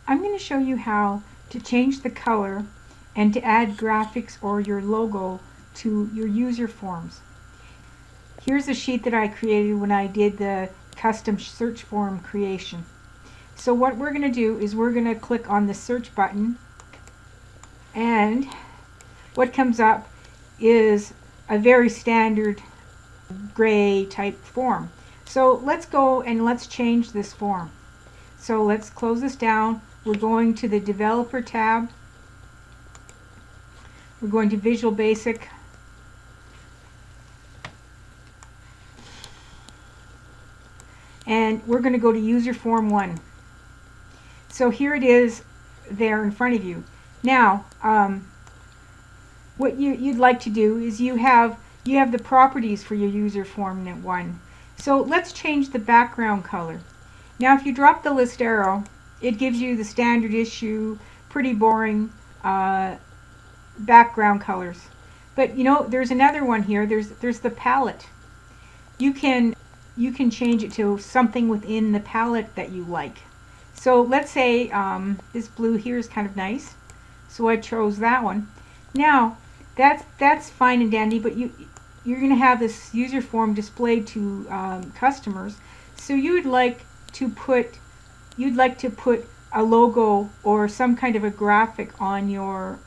I'm going to show you how to change the color and to add graphics or your logo to your user forms. Here's a sheet that I created when I did the custom search form creation. So what we're going to do is we're going to click on the search button, and what comes up is a very standard gray type form. So let's go and let's change this form. So let's close this down. We're going to the Developer tab. We're going to Visual Basic. And we're going to go to User Form 1. So here it is there in front of you. Now, what you'd like to do is you have the properties for your User Form 1. So let's change the background color. Now if you drop the list arrow, it gives you the standard issue, pretty boring background colors. But you know, there's another one here. There's the palette. You can change it to something within the palette that you like. So let's say this blue here is kind of nice, so I chose that one. Now that's fine and dandy, but you're going to have this user form displayed to customers. So you'd like to put a logo or some kind of a graphic on your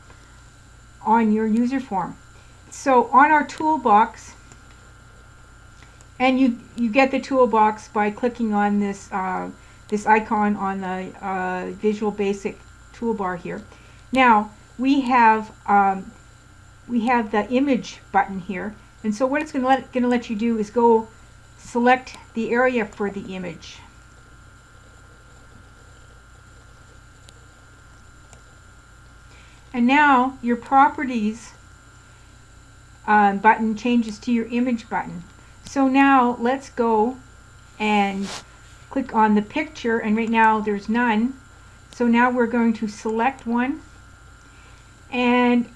user form. So on our toolbox, and you get the toolbox by clicking on this this icon on the Visual Basic toolbar here. Now we have the image button here, and so what it's going to let you do is go select the area for the image. And now your properties button changes to your image button. So now let's go and click on the picture, and right now there's none. So now we're going to select one, and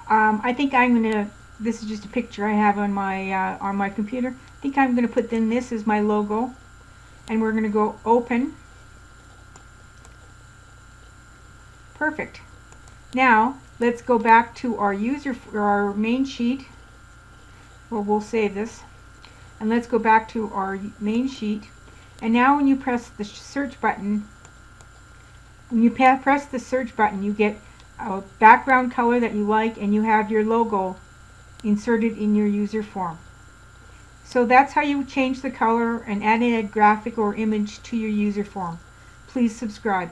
I think I'm going to, this is just a picture I have on my computer. I think I'm going to put in this as my logo, and we're going to go open. Perfect. Now let's go back to our main sheet. Well, we'll save this, and let's go back to our main sheet. And now when you press the search button, you get a background color that you like, and you have your logo inserted in your user form. So that's how you change the color and add a graphic or image to your user form. Please subscribe.